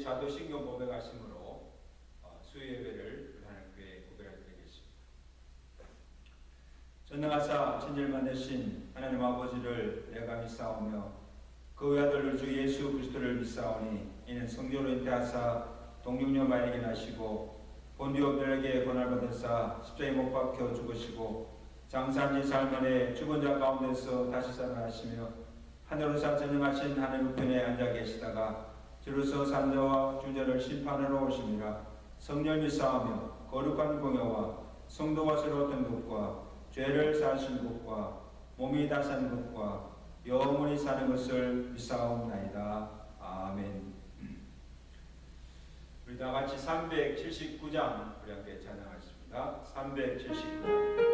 자도신경 고백하심으로 수요예배를 하나님께 고백드리겠습니다. 전능하사 친절만 되신 하나님 아버지를 내가 믿사오며 그 외아들 주 예수 그리스도를 믿사오니 이는 성령으로 잉태하사 동정녀 마리아에게 나시고 본디오 빌라에게 고난받으사 십자가에 못 박혀 죽으시고 장사한 지 사흘 만에 죽은 자 가운데서 다시 살아나시며 하늘로사 전능하신 하늘 우편에 앉아 계시다가 주로서 산자와 주자를 심판하러 오심이라. 성령 믿사오며 거룩한 공예와 성도와 새로운 것과 죄를 사하신 것과 몸이 다 사는 것과 영원히 사는 것을 믿사옵나이다. 아멘. 우리 다 같이 379장 우리 함께 찬양하겠습니다. 379장.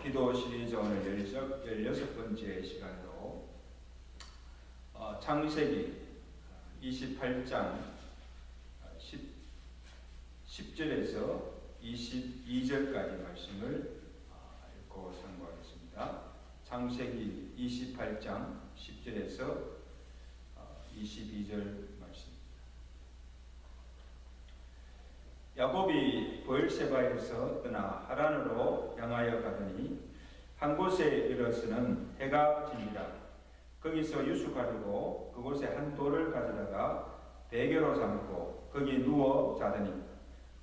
기도 시리즈 오늘 16번째 시간으로 창세기 28장 10절에서 22절까지 말씀을 읽고 선고하겠습니다. 창세기 28장 10절에서 22절 말씀입니다. 야곱이 브엘세바에서 떠나 하란으로 향하여 가더니 한 곳에 이르러서는 해가 지니라. 거기서 유숙하려고 그곳에 한 돌을 가져다가 베개로 삼고 거기 누워 자더니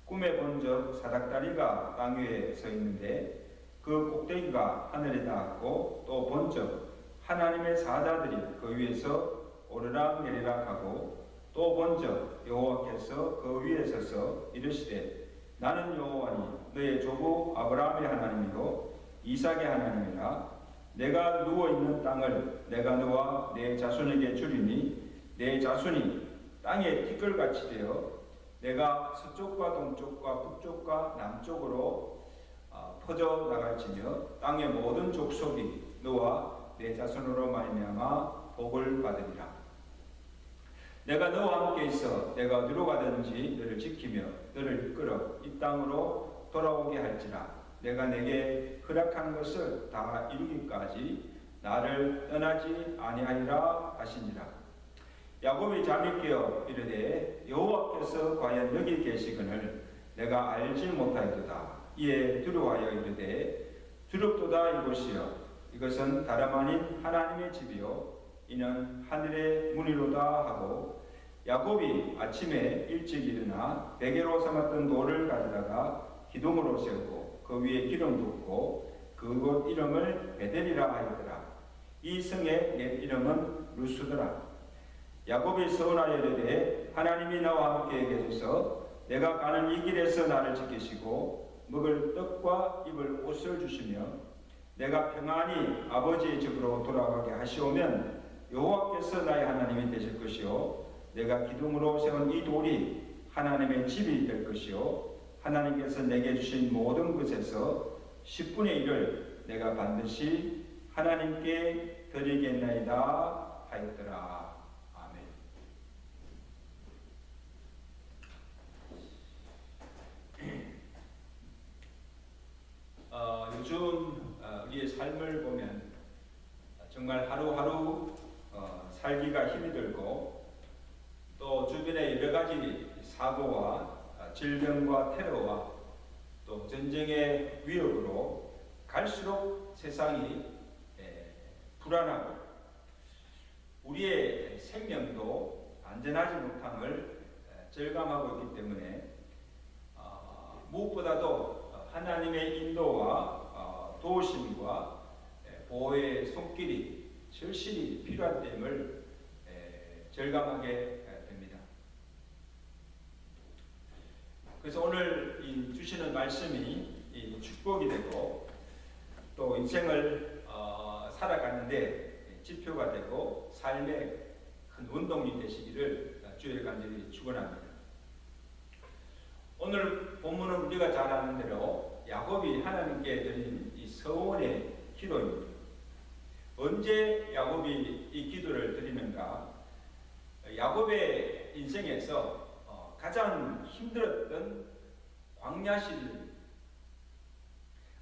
꿈에 본적 사닥다리가 땅 위에 서 있는데 그 꼭대기가 하늘에 닿았고 또 본적 하나님의 사자들이 그 위에서 오르락 내리락 하고 또 본적 여호와께서 그 위에 서서 이르시되 나는 여호와니 너의 조부 아브라함의 하나님이요 이삭의 하나님이라. 내가 누워있는 땅을 내가 너와 내 자손에게 주리니 내 자손이 땅에 티끌같이 되어 내가 서쪽과 동쪽과 북쪽과 남쪽으로 퍼져 나갈지며 땅의 모든 족속이 너와 내 자손으로 말미암아 복을 받으리라. 내가 너와 함께 있어 내가 어디로 가든지 너를 지키며 너를 이끌어 이 땅으로 돌아오게 할지라. 내가 내게 허락한 것을 다 이루기까지 나를 떠나지 아니하리라 하시니라. 야곱이 잠이 깨어 이르되 여호와께서 과연 여기 계시거늘 내가 알지 못하였도다. 이에 두려워하여 이르되 두렵도다 이곳이여 이것은 다름 아닌 하나님의 집이요 이는 하늘의 문이로다 하고 야곱이 아침에 일찍 일어나 베개로 삼았던 돌을 가져다가 기둥으로 세우고 그 위에 기름 붓고 그곳 이름을 베델이라 하였더라. 이 성의 옛 이름은 루스더라. 야곱이 서운하여 이르되 하나님이 나와 함께 계셔서 내가 가는 이 길에서 나를 지키시고 먹을 떡과 입을 옷을 주시며 내가 평안히 아버지의 집으로 돌아가게 하시오면 여호와께서 나의 하나님이 되실 것이요 내가 기둥으로 세운 이 돌이 하나님의 집이 될 것이요 하나님께서 내게 주신 모든 것에서 10분의 1을 내가 반드시 하나님께 드리겠나이다 하였더라. 아멘. 요즘 우리의 삶을 보면 정말 하루하루 살기가 힘이 들고 또 주변에 여러 가지 사고와 질병과 테러와 또 전쟁의 위협으로 갈수록 세상이 불안하고 우리의 생명도 안전하지 못함을 절감하고 있기 때문에 무엇보다도 하나님의 인도와 도우심과 보호의 손길이 절실히 필요한 됨을 절감하게 됩니다. 그래서 오늘 주시는 말씀이 축복이 되고 또 인생을 살아가는데 지표가 되고 삶의 큰 운동이 되시기를 주의 간절히 축원합니다. 오늘 본문은 우리가 잘 아는 대로 야곱이 하나님께 드린 이 서원의 기도입니다. 언제 야곱이 이 기도를 드리는가? 야곱의 인생에서 가장 힘들었던 광야 시절,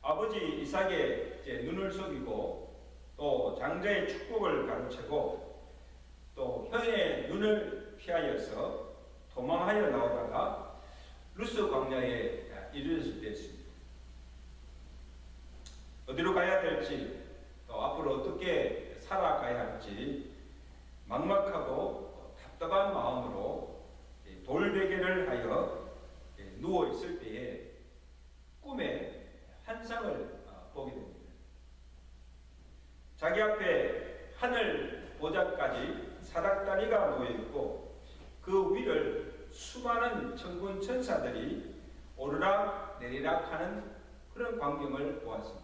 아버지 이삭의 눈을 속이고 또 장자의 축복을 가로채고 또 형의 눈을 피하여서 도망하여 나오다가 루스 광야에 이르렀을 때였습니다. 어디로 가야 될지 또 앞으로 어떻게 살아가야 할지 막막하고 답답한 마음으로 돌베개를 하여 누워 있을 때에 꿈에 환상을 보게 됩니다. 자기 앞에 하늘 보좌까지 사닥다리가 놓여 있고 그 위를 수많은 천군 천사들이 오르락 내리락 하는 그런 광경을 보았습니다.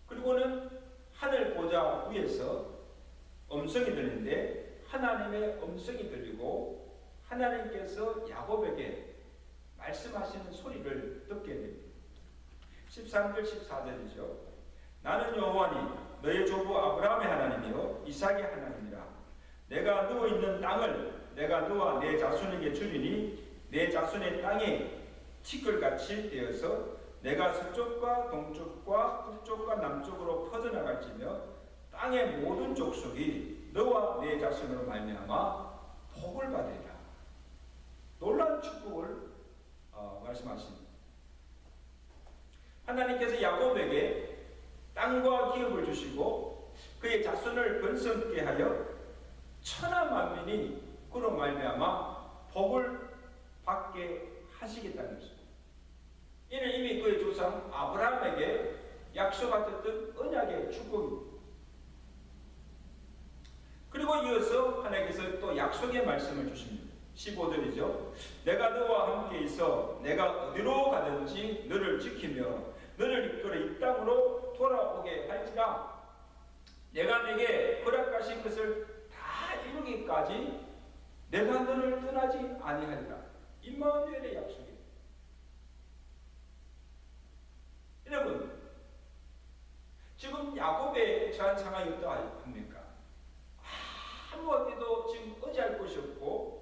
그리고는 하늘 보좌 위에서 음성이 들리는데 하나님의 음성이 들리고 하나님께서 야곱에게 말씀하시는 소리를 듣게 됩니다. 13절 14절이죠. 나는 여호와니 너의 조부 아브라함의 하나님이요 이삭의 하나님이라. 내가 누워있는 땅을 내가 너와 내 자손에게 주리니 내 자손의 땅이 티끌같이 되어서 내가 서쪽과 동쪽과 북쪽과 남쪽으로 퍼져나갈지며 땅의 모든 족속이 너와 내 자손으로 말미암아 복을 받으리라. 놀라운 축복을 말씀하십니다. 하나님께서 야곱에게 땅과 기업을 주시고 그의 자손을 번성케 하여 천하 만민이 그로 말미암아 복을 받게 하시겠다는 것입니다. 이는 이미 그의 조상 아브라함에게 약속하셨던 언약의 축복입니다. 그리고 이어서 하나님께서 또 약속의 말씀을 주십니다. 15절이죠. 내가 너와 함께 있어 내가 어디로 가든지 너를 지키며 너를 이끌어 이 땅으로 돌아오게 할지라. 내가 내게 허락하신 것을 다 이루기까지 내가 너를 떠나지 아니하리라. 임마누엘의 약속입니다. 여러분, 지금 야곱의 처한 상황이 어떠합니까? 아무에게도 지금 의지할 곳이 없고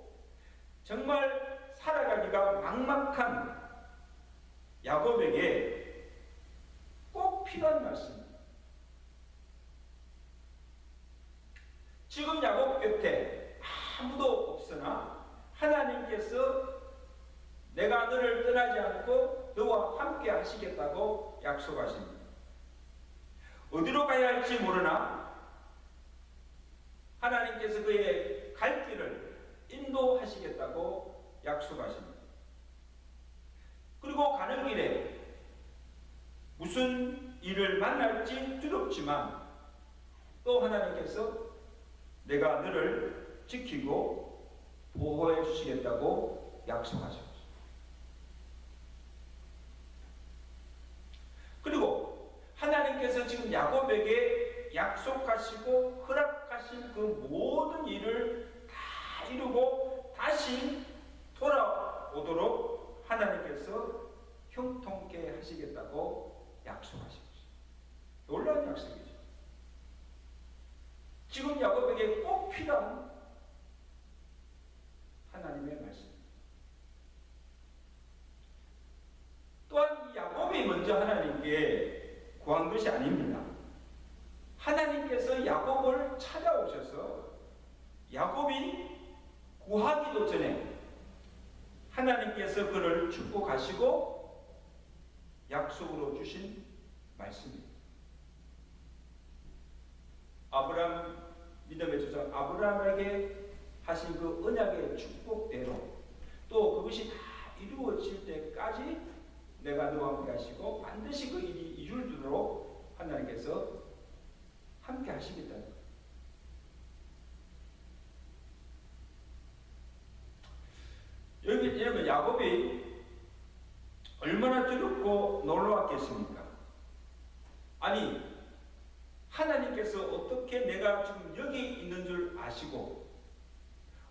정말 살아가기가 막막한 야곱에게 꼭 필요한 말씀입니다. 지금 야곱 곁에 아무도 없으나 하나님께서 내가 너를 떠나지 않고 너와 함께 하시겠다고 약속하십니다. 어디로 가야 할지 모르나 하나님께서 그의 갈 길을 인도하시겠다고 약속하십니다. 그리고 가는 길에 무슨 일을 만날지 두렵지만 또 하나님께서 내가 너를 지키고 보호해 주시겠다고 약속하셨습니다. 그리고 하나님께서 지금 야곱에게 약속하시고 허락하신 그 모든 일을 다 이루고 다시 돌아오도록 하나님께서 형통케 하시겠다고 약속하십니다. 놀라운 약속이죠. 지금 야곱에게 꼭 필요한 하나님의 말씀. 또한 야곱이 먼저 하나님께 구한 것이 아닙니다. 하나님께서 야곱을 찾아오셔서 야곱이 구하기도 전에 하나님께서 그를 축복하시고 약속으로 주신 말씀입니다. 아브라함 믿음의 조상 아브라함에게 하신 그 언약의 축복대로 또 그것이 다 이루어질 때까지 내가 너와 함께 하시고 반드시 그 일이 이루어지도록 하나님께서 함께 하시겠다는 거예요. 여러분 야곱이 얼마나 두렵고 놀라웠겠습니까? 아니 하나님께서 어떻게 내가 지금 여기 있는 줄 아시고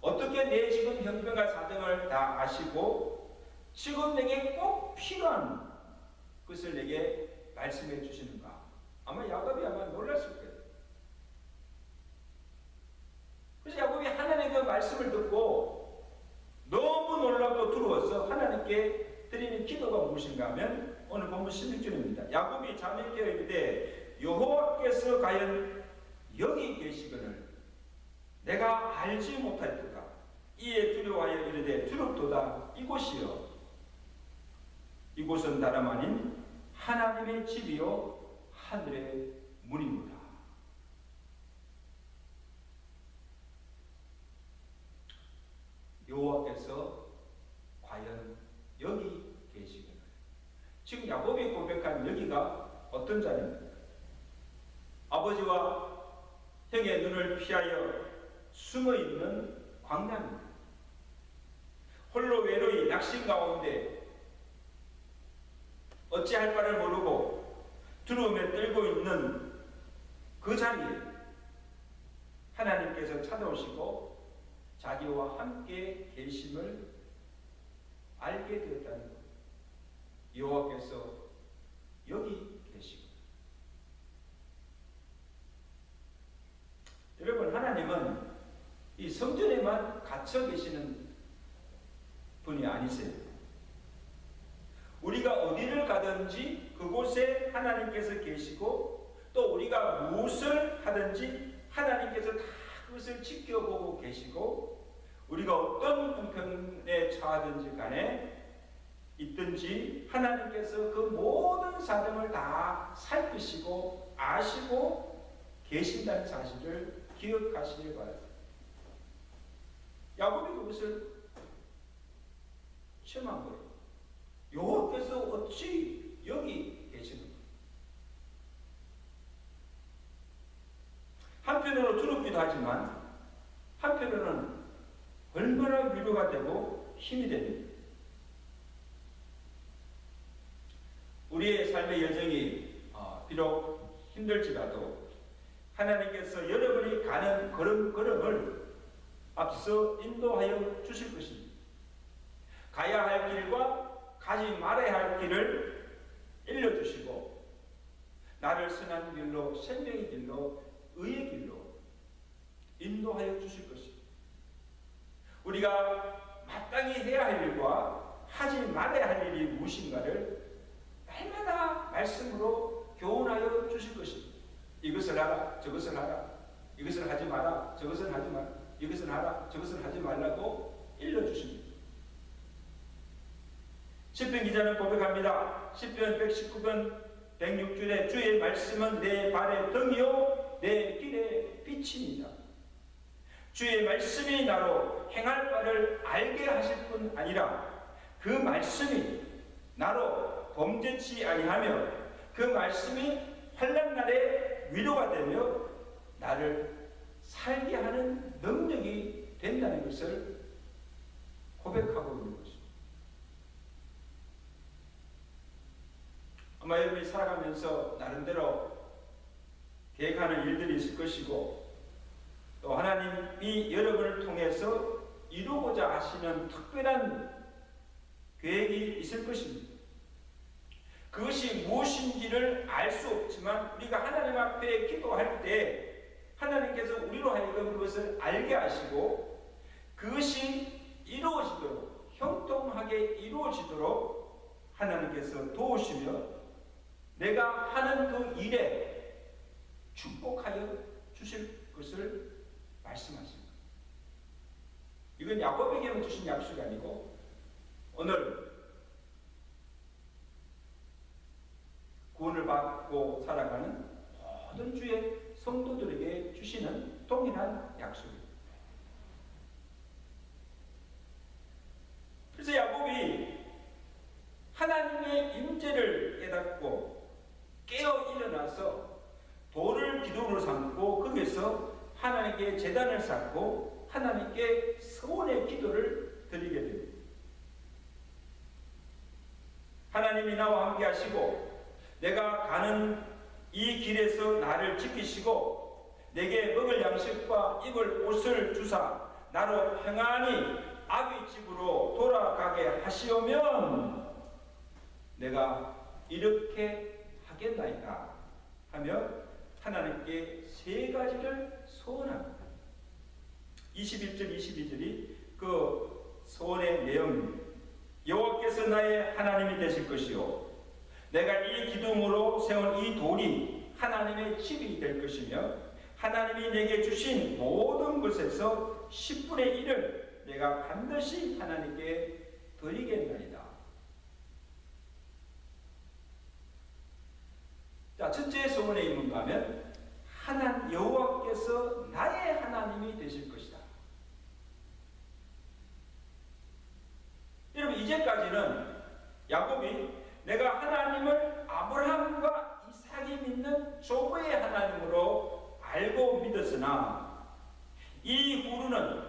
어떻게 내 지금 형편과 사정을 다 아시고 지금 내게 꼭 필요한 것을 내게 말씀해 주시는가? 아마 야곱이 아마 놀랐을 거예요. 그래서 야곱이 하나님의 그 말씀을 듣고 너무 놀랍고 두려워서 하나님께 드리는 기도가 무엇인가 하면 오늘 본문 16절입니다. 야곱이 잠에 깨어 이르되 여호와께서 과연 여기 계시거늘 내가 알지 못하였도다. 이에 두려워하여 이르되 두렵도다. 이곳이요 이곳은 다름 아닌 하나님의 집이요 하늘의 문이로다. 여호와께서 과연 여기 계시거늘. 지금 야곱이 고백한 여기가 어떤 자리입니까? 아버지와 형의 눈을 피하여 숨어있는 광야입니다. 홀로 외로이 낙심 가운데 어찌할 바를 모르고 두려움에 떨고 있는 그 자리에 하나님께서 찾아오시고 자기와 함께 계심을 알게 되었다는 것. 여호와께서 여기 계시고. 여러분 하나님은 이 성전에만 갇혀 계시는 분이 아니세요. 우리가 어디를 가든지 그곳에 하나님께서 계시고 또 우리가 무엇을 하든지 하나님께서 다 그것을 지켜보고 계시고 우리가 어떤 형편에 처하든지 간에 있든지 하나님께서 그 모든 사정을 다 살피시고 아시고 계신다는 사실을 기억하시길 바랍니다. 야곱이 그것을 체험한 거예요. 여호와께서 어찌 여기 계시는가? 한편으로 두렵기도 하지만 한편으로는 얼마나 위로가 되고 힘이 됩니다. 우리의 삶의 여정이 비록 힘들지라도 하나님께서 여러분이 가는 걸음걸음을 앞서 인도하여 주실 것입니다. 가야 할 길과 가지 말아야 할 길을 일러주시고 나를 선한 길로 생명의 길로 의의 길로 인도하여 주실 것입니다. 우리가 마땅히 해야 할 일과 하지 말아야 할 일이 무엇인가를 날마다 말씀으로 교훈하여 주실 것입니다. 이것을 하라, 저것을 하라, 이것을 하지 마라, 저것을 하지 마라, 이것을 하라, 저것을 하지 말라고 일러주십니다. 시편 기자는 고백합니다. 시편 119편 106절에 주의 말씀은 내 발의 등이요 내 길의 빛입니다. 주의 말씀이 나로 행할 바를 알게 하실 뿐 아니라 그 말씀이 나로 범죄치 아니하며 그 말씀이 환난 날에 위로가 되며 나를 살게 하는 능력이 된다는 것을 고백하고 있는 것입니다. 아마 여러분이 살아가면서 나름대로 계획하는 일들이 있을 것이고 또 하나님이 여러분을 통해서 이루고자 하시는 특별한 계획이 있을 것입니다. 그것이 무엇인지를 알 수 없지만 우리가 하나님 앞에 기도할 때 하나님께서 우리로 하여금 그것을 알게 하시고 그것이 이루어지도록 형통하게 이루어지도록 하나님께서 도우시며 내가 하는 그 일에 축복하여 주실 것을 말씀하십니다. 이건 야곱에게만 주신 약속이 아니고 오늘 구원을 받고 살아가는 모든 주의 성도들에게 주시는 동일한 약속입니다. 그래서 야곱이 하나님의 임재를 깨닫고 깨어 일어나서 돌을 기둥으로 삼고 거기서 하나님께 제단을 쌓고 하나님께 서원의 기도를 드리게 됩니다. 하나님이 나와 함께 하시고 내가 가는 이 길에서 나를 지키시고 내게 먹을 양식과 입을 옷을 주사 나로 평안히 아비 집으로 돌아가게 하시오면 내가 이렇게 하겠나이다 하며 하나님께 세 가지를 소원합니다. 21절 22절이 그 소원의 내용입니다. 여호와께서 나의 하나님이 되실 것이요 내가 이 기둥으로 세운 이 돌이 하나님의 집이 될 것이며 하나님이 내게 주신 모든 것에서 10분의 1을 내가 반드시 하나님께 드리겠나이다. 자, 첫째 소원의 의미가 하면 여호와께서 나의 하나님이 되실 것이다. 여러분 이제까지는 야곱이 내가 하나님을 아브라함과 이삭이 믿는 조부의 하나님으로 알고 믿었으나 이후로는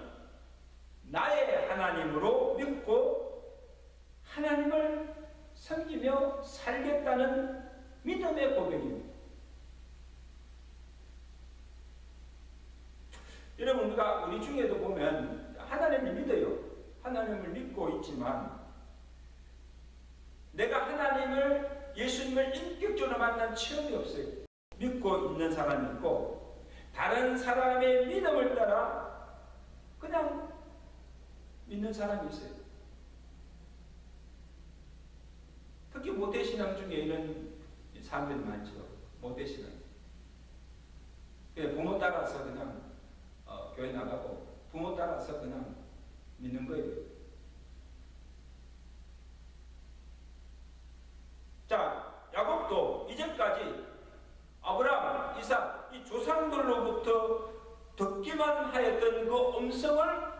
나의 하나님으로 믿고 하나님을 섬기며 살겠다는 믿음의 고백입니다. 여러분 우리 중에도 보면 하나님을 믿어요. 하나님을 믿고 있지만 내가 하나님을 예수님을 인격적으로 만난 체험이 없어요. 믿고 있는 사람이 있고 다른 사람의 믿음을 따라 그냥 믿는 사람이 있어요. 특히 모태신앙 중에 이런 사람들이 많죠. 모태신앙. 부모 따라서 그냥 교회 나가고 부모 따라서 그냥 믿는 거예요. 자, 야곱도 이제까지 아브라함, 이삭, 이 조상들로부터 듣기만 하였던 그 음성을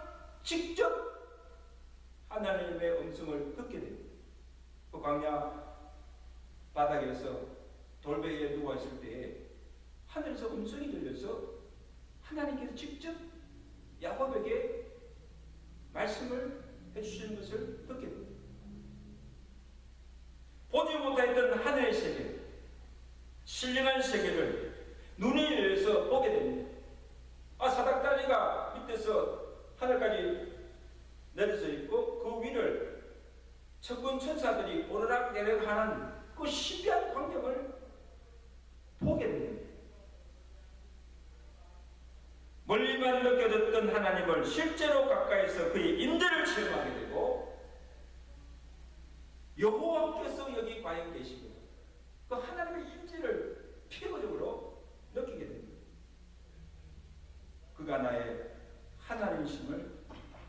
직접 하나님의 음성을 듣게 됩니다. 그 광야 바닥에서 돌베개에 누워 있을 때에 하늘에서 음성이 들려서 하나님께서 직접 야곱에게 말씀을 해주시는 것을 듣게 됩니다. 보지 못했던 하늘의 세계, 신령한 세계를 눈이 열려서 보게 됩니다. 사닥다리가 밑에서 하늘까지 내려져 있고 그 위를 천군 천사들이 오르락 내리락 하는 그 신비한 광경을 보게 됩니다. 멀리만 느껴졌던 하나님을 실제로 가까이서 그의 임재를 체험하게 되고 여호와께서 여기 과연 계시고 그 하나님의 임재를 피부적으로 느끼게 됩니다. 그가 나의 하나님이심을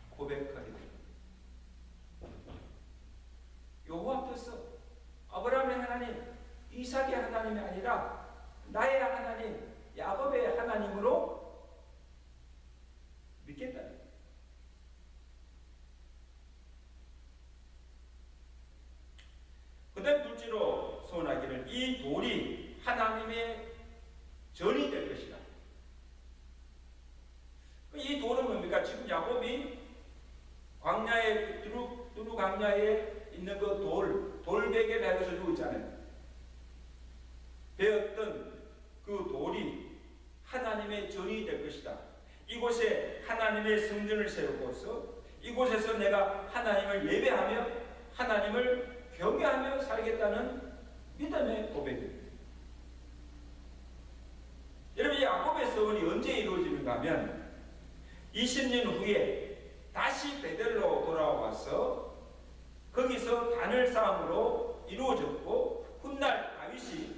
고백하게 됩니다. 여호와께서 아브라함의 하나님, 이삭의 하나님이 아니라 나의 하나님, 야곱의 하나님으로 믿게 광야에 있는 그 돌베개를 해서 누고 있잖아요. 베었던 그 돌이 하나님의 전이 될 것이다. 이곳에 하나님의 성전을 세우고서 이곳에서 내가 하나님을 예배하며 하나님을 경외하며 살겠다는 믿음의 고백입니다. 여러분, 야곱의 소원이 언제 이루어지는가 하면 20년 후에 다시 베델로 돌아와서 거기서 단을 쌓음으로 이루어졌고, 훗날 다윗이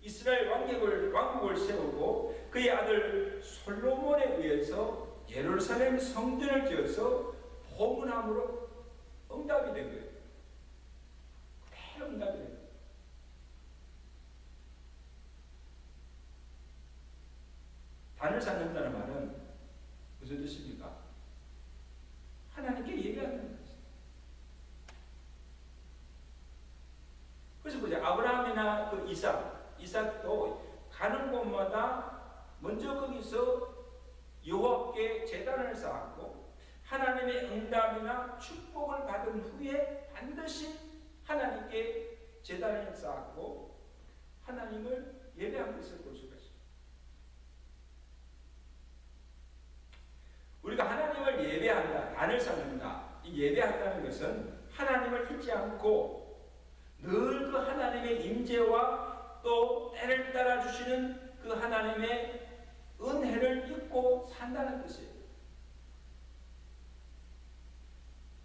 이스라엘 왕국을 세우고 그의 아들 솔로몬에 의해서 예루살렘 성전을 지어서 포문함으로 응답이 된 거예요. 그대로 응답이 된 거예요. 단을 쌓는다는 말은 무슨 뜻입니까? 하나님께 예배하는 것입니다. 그래서 보자. 아브라함이나 그 이삭도 가는 곳마다 먼저 거기서 여호와께 제단을 쌓았고 하나님의 응답이나 축복을 받은 후에 반드시 하나님께 제단을 쌓았고 하나님을 예배한 것을 볼 수가 있습니다. 우리가 하나님을 예배한다, 단을 쌓는다. 이 예배한다는 것은 하나님을 잊지 않고 늘 그 하나님의 임재와 또 때를 따라 주시는 그 하나님의 은혜를 잊고 산다는 뜻이에요.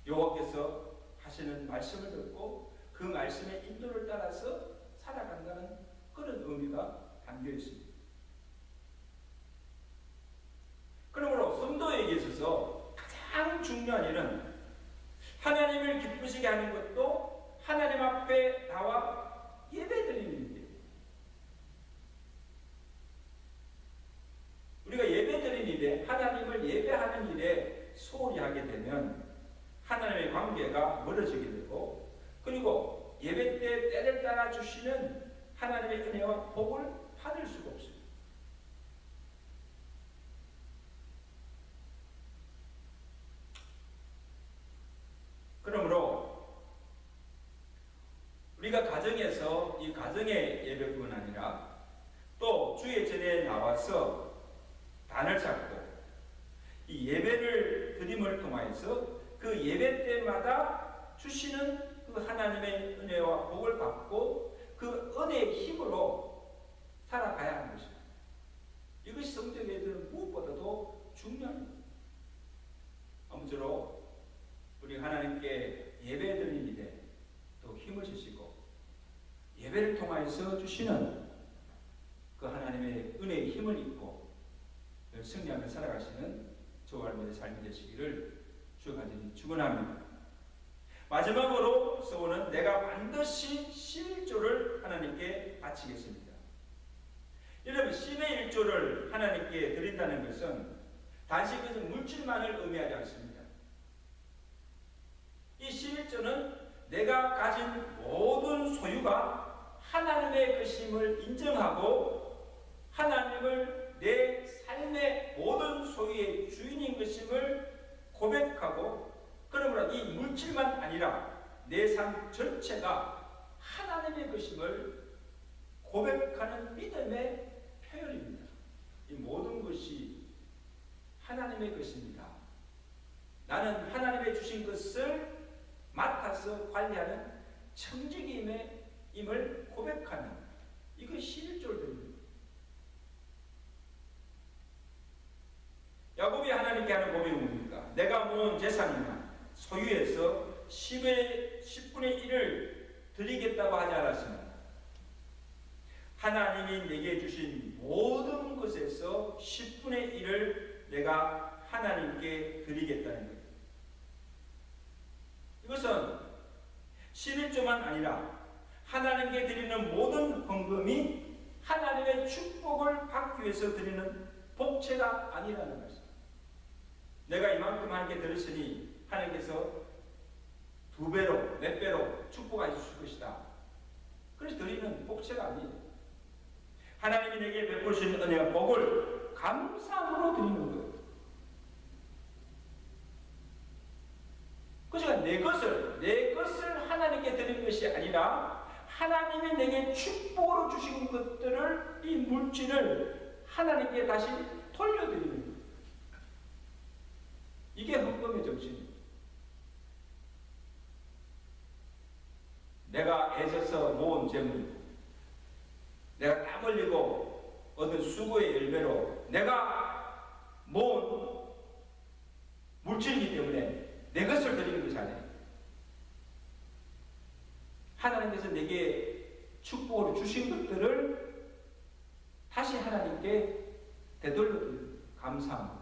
여호와께서 하시는 말씀을 듣고 그 말씀의 인도를 따라서 살아간다는 그런 의미가 담겨 있습니다. 그러므로 성도에게 있어서 가장 중요한 일은 하나님을 기쁘시게 하는 것도 하나님 앞에 나와 예배드리는 일이에요. 우리가 예배드리는 일에, 하나님을 예배하는 일에 소홀히 하게 되면 하나님의 관계가 멀어지게 되고, 그리고 예배 때 때를 따라 주시는 하나님의 은혜와 복을 받을 수가 없습니다. 그러므로 우리가 가정에서 이 가정의 예배뿐 아니라 또 주의 전에 나와서 단을 쌓고 이 예배를 드림을 통하여서 그 예배 때마다 주시는 그 하나님의 은혜와 복을 받고 그 은혜의 힘으로 살아가야 하는 것입니다. 이것이 성경에서는 무엇보다도 중요합니다. 아무쪼록 우리 하나님께 예배드리는 일에 또 힘을 주시고 예배를 통하여서 주시는 그 하나님의 은혜의 힘을 입고 승리하며 살아가시는 저와 여러분의 삶이 되시기를 주가 간절히 축원합니다. 마지막으로 소원은 내가 반드시 11조를 하나님께 바치겠습니다. 여러분, 10의 1조를 하나님께 드린다는 것은 단지 그것은 물질만을 의미하지 않습니다. 이 11조는 내가 가진 모든 소유가 하나님의 것임을 인정하고 하나님을 내 삶의 모든 소유의 주인인 것임을 고백하고, 그러므로 이 물질만 아니라 내 삶 전체가 하나님의 것임을 고백하는 믿음의 표현입니다. 이 모든 것이 하나님의 것입니다. 나는 하나님의 주신 것을 맡아서 관리하는 청지기임을 고백하는, 이것이 11조를 드립니다. 야곱이 하나님께 하는 고백이 뭡니까? 내가 모은 재산이나 소유에서 10분의 1을 드리겠다고 하지 않았습니다. 하나님이 내게 주신 모든 것에서 10분의 1을 내가 하나님께 드리겠다는 거예요. 이것은 11조만 아니라 하나님께 드리는 모든 헌금이 하나님의 축복을 받기 위해서 드리는 복채가 아니라는 것입니다. 내가 이만큼 하나님께 드렸으니 하나님께서 2배로, 몇 배로 축복해 주실 것이다. 그래서 드리는 복채가 아니에요. 하나님이 내게 베푸시는 은혜와 복을 감사함으로 드리는 거예요. 그래서 우리가 내 것을 하나님께 드리는 것이 아니라 하나님이 내게 축복으로 주신 것들을, 이 물질을 하나님께 다시 돌려드리는 거예요. 이게 헌금의 정신입니다. 내가 애써서 모은 재물, 내가 땀 흘리고 얻은 수고의 열매로 내가 모은 물질이기 때문에 내 것을 드리는 것이 아니에요. 하나님께서 내게 축복으로 주신 것들을 다시 하나님께 되돌려드리는 감사합니다.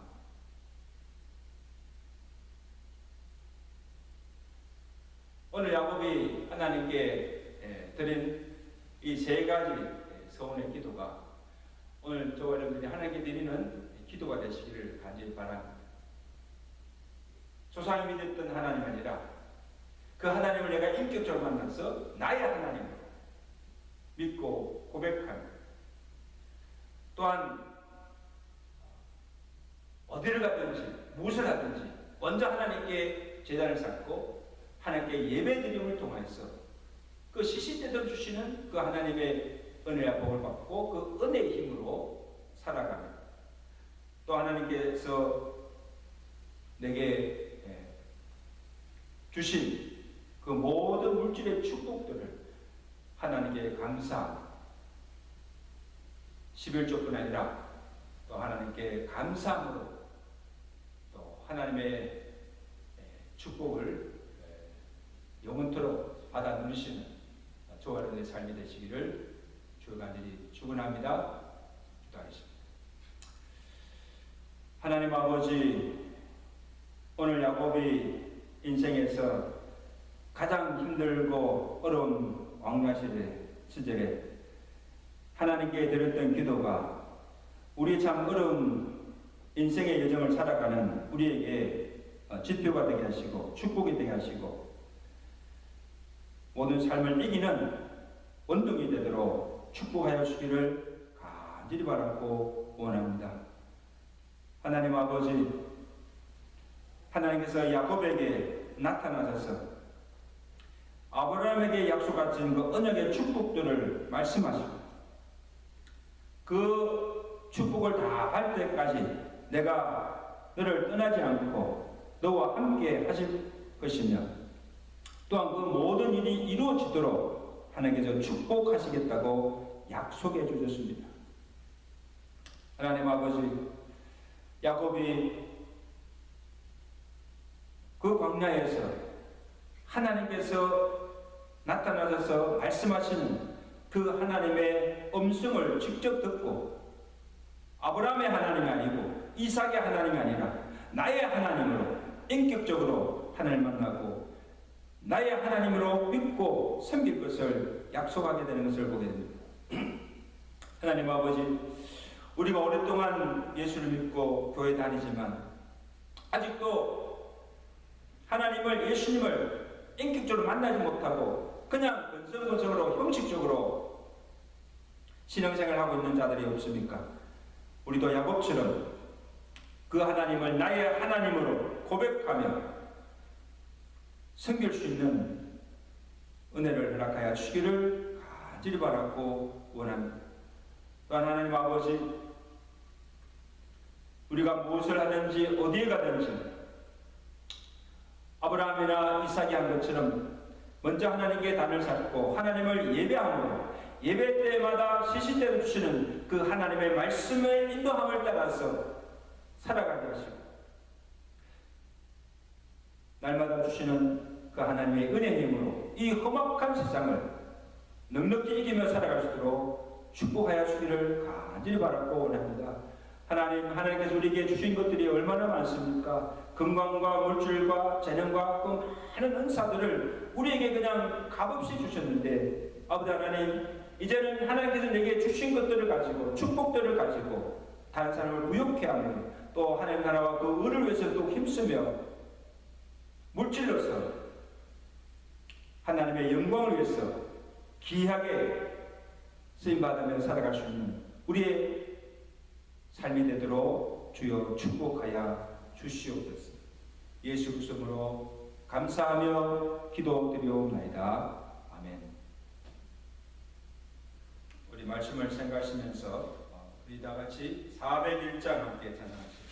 오늘 야곱이 하나님께 드린 이 세 가지 서원의 기도가 오늘 저와 여러분들이 하나님께 드리는 기도가 되시기를 간절히 바랍니다. 조상이 믿었던 하나님 아니라 그 하나님을 내가 인격적으로 만나서 나의 하나님을 믿고 고백하며, 또한 어디를 가든지 무엇을 하든지 먼저 하나님께 제단을 쌓고 하나님께 예배드림을 통해서 그 시시때대로 주시는 그 하나님의 은혜와 복을 받고 그 은혜의 힘으로 살아가며, 또 하나님께서 내게 주신 그 모든 물질의 축복들을 하나님께 감사하며 11조뿐 아니라 또 하나님께 감사함으로 또 하나님의 축복을 영원토록 받아 누리시는 저와 여러분의 삶이 되시기를 주여 간절히 축원합니다. 기도하겠습니다. 하나님 아버지, 오늘 야곱이 인생에서 가장 힘들고 어려운 광야 시절에 하나님께 드렸던 기도가 우리 참 어려운 인생의 여정을 살아가는 우리에게 지표가 되게 하시고 축복이 되게 하시고 모든 삶을 이기는 원동이 되도록 축복하여 주시기를 간절히 바라고 원합니다. 하나님 아버지, 하나님께서 야곱에게 나타나셔서 아브라함에게 약속하신 그 언약의 축복들을 말씀하시고 그 축복을 다 할 때까지 내가 너를 떠나지 않고 너와 함께 하실 것이며, 또한 그 모든 일이 이루어지도록 하나님께서 축복하시겠다고 약속해 주셨습니다. 하나님 아버지, 야곱이 그 광야에서 하나님께서 나타나셔서 말씀하시는 그 하나님의 음성을 직접 듣고 아브라함의 하나님이 아니고 이삭의 하나님이 아니라 나의 하나님으로 인격적으로 하나님을 만나고 나의 하나님으로 믿고 섬길 것을 약속하게 되는 것을 보게 됩니다. 하나님 아버지, 우리가 오랫동안 예수를 믿고 교회 다니지만 아직도 하나님을, 예수님을 인격적으로 만나지 못하고 그냥 건성건성으로 형식적으로 신앙생활을 하고 있는 자들이 없습니까? 우리도 야곱처럼 그 하나님을 나의 하나님으로 고백하며 섬길 수 있는 은혜를 허락하여 주시기를 간절히 바라고 원합니다. 또한 하나님 아버지, 우리가 무엇을 하든지 어디에 가든지 아브라함이나 이삭이 한 것처럼 먼저 하나님께 단을 쌓고 하나님을 예배함으로 예배 때마다 시시때로 주시는 그 하나님의 말씀의 인도함을 따라서 살아가게 하시고 날마다 주시는 그 하나님의 은혜의 힘으로 이 험악한 세상을 넉넉히 이기며 살아갈 수 있도록 축복하여 주기를 간절히 바라고 원합니다. 하나님께서 우리에게 주신 것들이 얼마나 많습니까? 건강과 물질과 재능과 그 많은 은사들을 우리에게 그냥 값없이 주셨는데, 아버지 하나님, 이제는 하나님께서 내게 주신 것들을 가지고 축복들을 가지고 다른 사람을 무욕해 하며 또 하나님 나라와 그 의를 위해서 또 힘쓰며 물질로서 하나님의 영광을 위해서 귀하게 쓰임받으며 살아갈 수 있는 우리의 삶이 되도록 주여 축복하여 주시옵소서. 예수 그리스도로 감사하며 기도드리옵나이다. 아멘. 우리 말씀을 생각하시면서 우리 다 같이 401장 함께 찬양하시죠.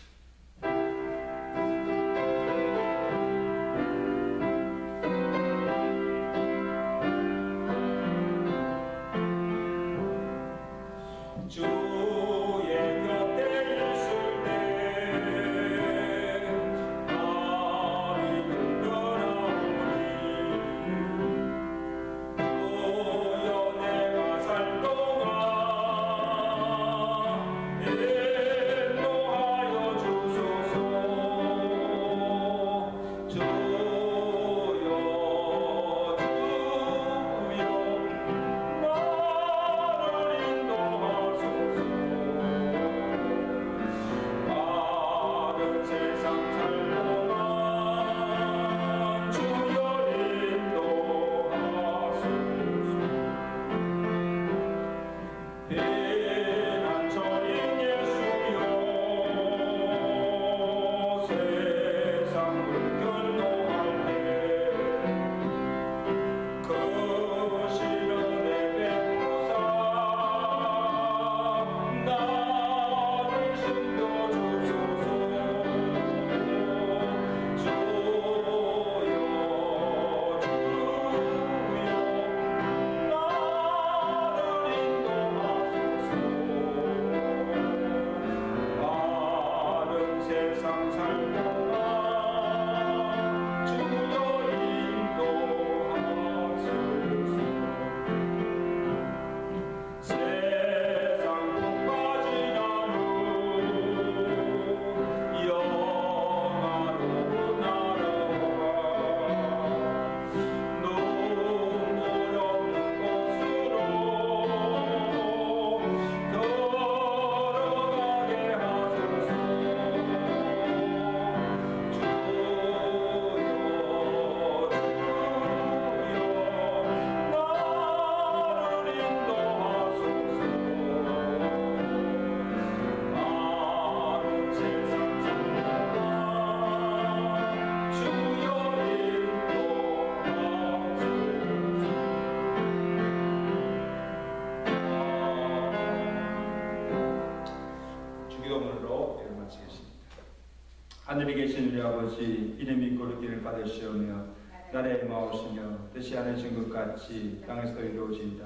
하늘에 계신 우리 아버지, 이름이 거룩기를 받으시오며 나라의 마오시며 뜻이 하늘신 것 같이 땅에서도 이루어진다.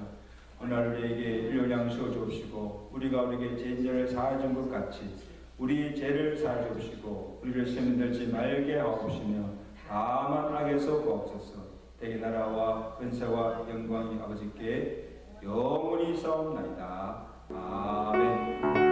오늘 우리에게 일용 양식을 주옵시고 우리가 우리에게 죄인들을 사하준 것 같이 우리 죄를 사하여 주옵시고 우리를 시험에 들지 말게 하옵시며 다만 악에서 구하옵소서. 대개 나라와 근세와 영광이 아버지께 영원히 있사옵나이다. 아멘.